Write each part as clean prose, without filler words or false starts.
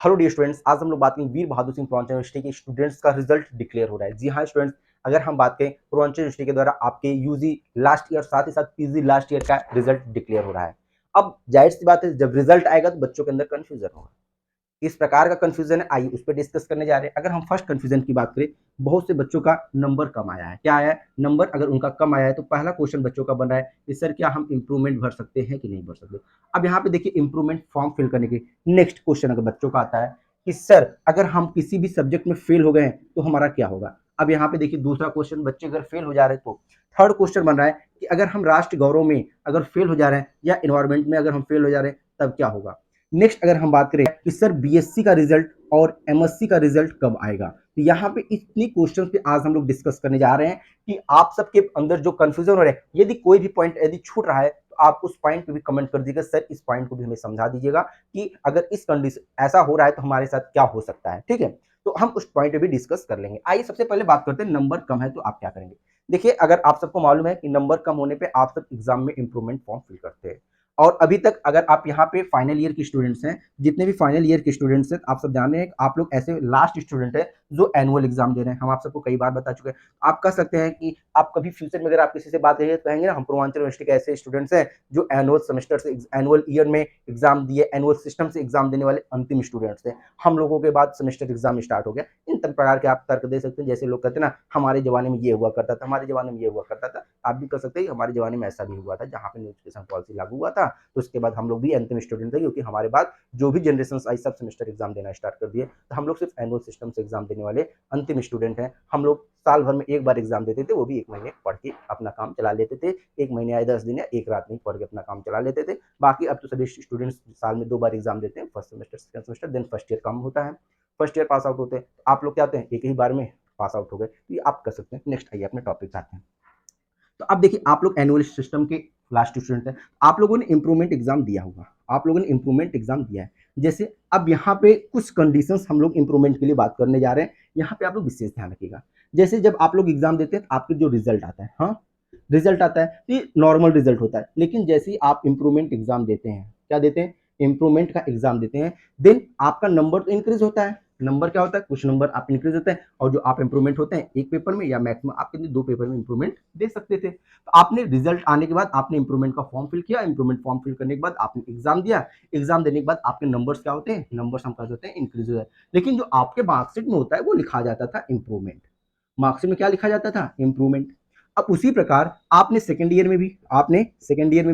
Hello dear students, आज हम लोग बात करेंगे वीर बहादुर सिंह पूर्वांचल यूनिवर्सिटी के स्टूडेंट्स का रिजल्ट डिक्लेयर हो रहा है। जी हाँ स्टूडेंट्स, अगर हम बात करें पूर्वांचल यूनिवर्सिटी के द्वारा आपके यूजी लास्ट ईयर साथ ही साथ पीजी लास्ट ईयर का रिजल्ट डिक्लेयर हो रहा है। अब जाहिर सी बात है, जब रिजल्ट आएगा तो बच्चों के अंदर कंफ्यूजन होगा। किस प्रकार का कंफ्यूजन है, आइए उस पर डिस्कस करने जा रहे हैं। अगर हम फर्स्ट कंफ्यूजन की बात करें, बहुत से बच्चों का नंबर कम आया है। क्या आया है? नंबर अगर उनका कम आया है तो पहला क्वेश्चन बच्चों का बन रहा है कि सर क्या हम इंप्रूवमेंट भर सकते हैं कि नहीं भर सकते। अब यहाँ पे देखिए, इंप्रूवमेंट फॉर्म फिल करने के नेक्स्ट क्वेश्चन अगर बच्चों का आता है कि सर अगर हम किसी भी सब्जेक्ट में फेल हो गए हैं तो हमारा क्या होगा। अब यहाँ पे देखिए, दूसरा क्वेश्चन, बच्चे अगर फेल हो जा रहे हैं तो थर्ड क्वेश्चन बन रहा है कि अगर हम राष्ट्र गौरव में अगर फेल हो जा रहे हैं या इन्वायरमेंट में अगर हम फेल हो जा रहे हैं तब क्या होगा। नेक्स्ट अगर हम बात करें कि सर बीएससी का रिजल्ट और एमएससी का रिजल्ट कब आएगा, तो यहाँ पे इतनी क्वेश्चन पे आज हम लोग डिस्कस करने जा रहे हैं कि आप सबके अंदर जो कंफ्यूजन हो रहा है, यदि कोई भी पॉइंट यदि छूट रहा है तो आप उस पॉइंट पे भी कमेंट कर दीजिएगा, सर इस पॉइंट को भी हमें समझा दीजिएगा कि अगर इस कंडीशन ऐसा हो रहा है तो हमारे साथ क्या हो सकता है। ठीक है, तो हम उस पॉइंट पे भी डिस्कस कर लेंगे। आइए सबसे पहले बात करते हैं, नंबर कम है तो आप क्या करेंगे। देखिए, अगर आप सबको मालूम है कि नंबर कम होने पे आप सब एग्जाम में इंप्रूवमेंट फॉर्म फिल करते हैं, और अभी तक अगर आप यहाँ पे फाइनल ईयर के स्टूडेंट्स हैं, जितने भी फाइनल ईयर के स्टूडेंट्स हैं, आप सब जान रहे हैं आप लोग ऐसे लास्ट स्टूडेंट हैं जो एनुअल एग्जाम दे रहे हैं। हम आप सबको कई बार बता चुके हैं। आप कह सकते हैं कि आप कभी फ्यूचर में अगर आप किसी से बात करेंगे तो कहेंगे ना, हम पूर्वांचल यूनिवर्सिटी के ऐसे स्टूडेंट्स हैं जो एनुअल सेमेस्टर से एनुअल ईयर में एग्जाम दिए, एनुअल सिस्टम से एग्जाम देने वाले अंतिम स्टूडेंट्स थे। हम लोगों के बाद सेमेस्टर एग्जाम स्टार्ट हो गया। इन प्रकार के आप तर्क दे सकते हैं, जैसे लोग कहते हैं ना, हमारे जमाने में ये हुआ करता था, हमारे जमाने में ये हुआ करता था। आप भी कह सकते हैं हमारे जमाने में ऐसा भी हुआ था, जहाँ पे नोटिफिकेशन पॉलिसी लागू हुआ था तो उसके बाद हम लोग भी अंतिम स्टूडेंट थे, क्योंकि हमारे बाद जो भी जनरेशन आई सब सेमेस्टर एग्जाम देना स्टार्ट कर दिए। तो हम लोग सिर्फ एनुअल सिस्टम से एग्जाम देने वाले अंतिम स्टूडेंट हैं। हम लोग साल भर में एक बार एग्जाम देते थे, वो भी 1 महीने पढ़ के अपना काम चला लेते थे। 1 महीने या 10 दिन या एक रात में पढ़ के अपना काम चला लेते थे। बाकी अब तो सभी स्टूडेंट्स साल में 2 बार एग्जाम देते हैं, first semester second semester, then first year कम होता है, फर्स्ट ईयर पास आउट होते हैं। आप लोग क्या होते हैं, एक ही बार में पास आउट हो गए। तो ये आप कर सकते हैं। नेक्स्ट आइए अपने टॉपिक आते हैं। तो अब देखिए, आप लोग एनुअल सिस्टम के लास्ट स्टूडेंट हैं, आप लोगों ने इंप्रूवमेंट एग्जाम दिया होगा, आप लोगों ने इंप्रूवमेंट एग्जाम दिया है। जैसे अब यहाँ पे कुछ कंडीशंस हम लोग इंप्रूवमेंट के लिए बात करने जा रहे हैं, यहाँ पे आप लोग विशेष ध्यान रखिएगा। जैसे जब आप लोग एग्जाम देते हैं तो आपके जो रिजल्ट आता है, हाँ रिजल्ट आता है तो ये नॉर्मल रिजल्ट होता है। लेकिन जैसे ही आप इंप्रूवमेंट एग्जाम देते हैं, क्या देते हैं, इंप्रूवमेंट का एग्जाम देते हैं, देन आपका नंबर तो इंक्रीज होता है। नंबर क्या होता है, कुछ नंबर आप इंक्रीज होते हैं, और जो आप इंप्रूवमेंट होते हैं एक पेपर में या मैक्सिमम आप कितने 2 पेपर में इंप्रूवमेंट दे सकते थे। तो आपने रिजल्ट आने के बाद आपने इंप्रूवमेंट का फॉर्म फिल किया, इंप्रूवमेंट फॉर्म फिल करने के बाद आपने एग्जाम दिया, एग्जाम देने के बाद आपके नंबर्स क्या होते हैं, नंबर्स हम कह देते हैं इंक्रीज हो जाए। लेकिन जो आपके मार्कशीट में होता है वो लिखा जाता था इंप्रूवमेंट। मार्क्सिट में क्या लिखा जाता था, इंप्रूवमेंट। अब उसी प्रकार आपने सेकेंड ईयर में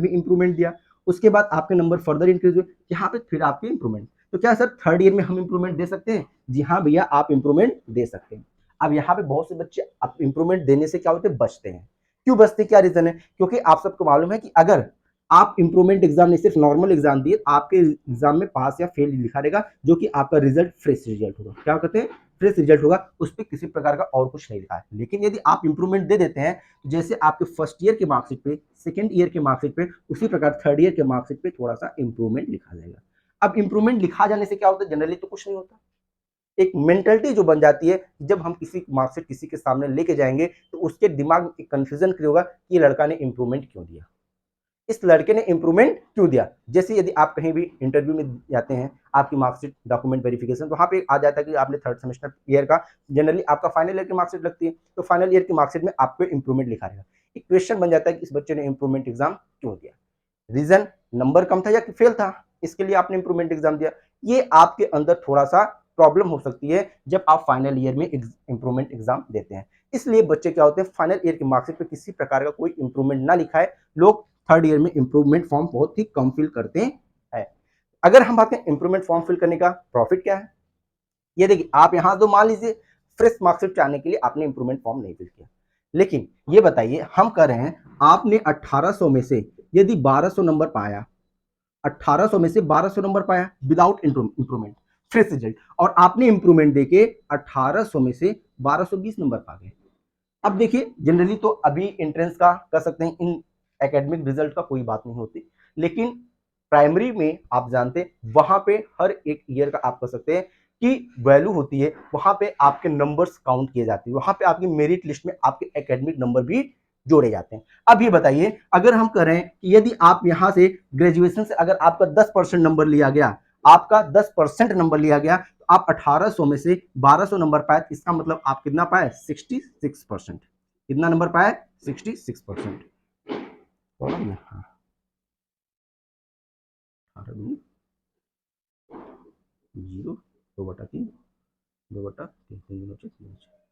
भी इंप्रूवमेंट दिया, उसके बाद आपके नंबर फर्दर इंक्रीज हुए, यहाँ पे फिर आपके इंप्रूवमेंट। तो क्या सर थर्ड ईयर में हम इंप्रूवमेंट दे सकते हैं? जी हाँ भैया, आप इंप्रूवमेंट दे सकते हैं। अब यहाँ पे बहुत से बच्चे इंप्रूवमेंट देने से क्या होते हैं, बचते हैं। क्यों बचते, क्या रीजन है? क्योंकि आप सबको मालूम है कि अगर आप इंप्रूवमेंट एग्जाम नहीं सिर्फ नॉर्मल एग्जाम दिए, आपके एग्जाम में पास या फेल लिखा रहेगा, जो कि आपका रिजल्ट फ्रेश रिजल्ट होगा। क्या कहते हैं, फ्रेश रिजल्ट होगा, उस पर किसी प्रकार का और कुछ नहीं लिखा है। लेकिन यदि आप इंप्रूवमेंट दे देते हैं, जैसे आपके फर्स्ट ईयर के मार्कशीट पे, सेकंड ईयर के मार्कशीट पे, उसी प्रकार थर्ड ईयर के मार्कशीट पे थोड़ा सा इंप्रूवमेंट लिखा जाएगा। अब इंप्रूवमेंट लिखा जाने से क्या होता है, जनरली तो कुछ नहीं होता। एक मेंटलिटी जो बन जाती है, जब हम किसी मार्कशीट किसी के सामने लेके जाएंगे तो उसके दिमाग में एक कंफ्यूजन क्रिएट होगा कि ये लड़का ने इंप्रूवमेंट क्यों दिया, इस लड़के ने इंप्रूवमेंट क्यों दिया। जैसे यदि आप कहीं भी इंटरव्यू में जाते हैं, आपकी मार्कशीट डॉक्यूमेंट वेरिफिकेशन, वहां पे आ जाता है कि आपने थर्ड सेमेस्टर ईयर का, जनरली आपका फाइनल ईयर की मार्कशीट लगती है, तो फाइनल ईयर की मार्कशीट में आपको इंप्रूवमेंट लिखा रहेगा। एक क्वेश्चन बन जाता है कि इस बच्चे ने इंप्रूवमेंट एग्जाम क्यों दिया। रीजन, नंबर कम था या फेल था, इसके लिए आपने इंप्रूवमेंट एग्जाम दिया। ये आपके अंदर थोड़ा सा प्रॉब्लम हो सकती है जब आप फाइनल ईयर में इंप्रूवमेंट एग्जाम देते हैं। इसलिए बच्चे क्या होते हैं, फाइनल ईयर की मार्कशीट पे किसी प्रकार का कोई इंप्रूवमेंट ना लिखा है, लोग थर्ड ईयर में इंप्रूवमेंट फॉर्म बहुत ही कम फिल करते हैं। अगर हम बात करें इंप्रूवमेंट फॉर्म फिल करने का प्रॉफिट क्या है, ये देखिए, आप यहां तो मान लीजिए फ्रेश मार्कशीट चाहने के लिए आपने इंप्रूवमेंट फॉर्म नहीं फिल किया, लेकिन ये बताइए, हम कह रहे हैं आपने 1800 में से यदि 1200 नंबर पाया, 1800 में से 1200 नंबर पाया विदाउट इंप्रूवमेंट, फ्रेश रिजल्ट, और आपने इंप्रूवमेंट देके 1800 में से 1220 नंबर पा गए। अब देखिए, जनरली तो अभी एंट्रेंस का कर सकते हैं, इन एकेडमिक रिजल्ट का कोई बात नहीं होती, लेकिन प्राइमरी में आप जानते हैं वहां पे हर एक ईयर का आप कर सकते हैं कि वैल्यू होती है, वहां पे आपके नंबर्स काउंट किए जाते हैं, वहां पे आपकी मेरिट लिस्ट में आपके एकेडमिक नंबर भी जोड़े जाते हैं। अब ये बताइए, अगर हम कह रहे हैं कि यदि आप यहां से ग्रेजुएशन से अगर आपका 10% नंबर लिया गया, आपका 10% नंबर लिया गया, तो आप 1800 में से 1200 नंबर पाए, इसका मतलब आप कितना पाए? 66%। कितना नंबर पाए? 66%। हाँ, 18 जीरो, 2/3, 2/3, 3 3 जीरो 6।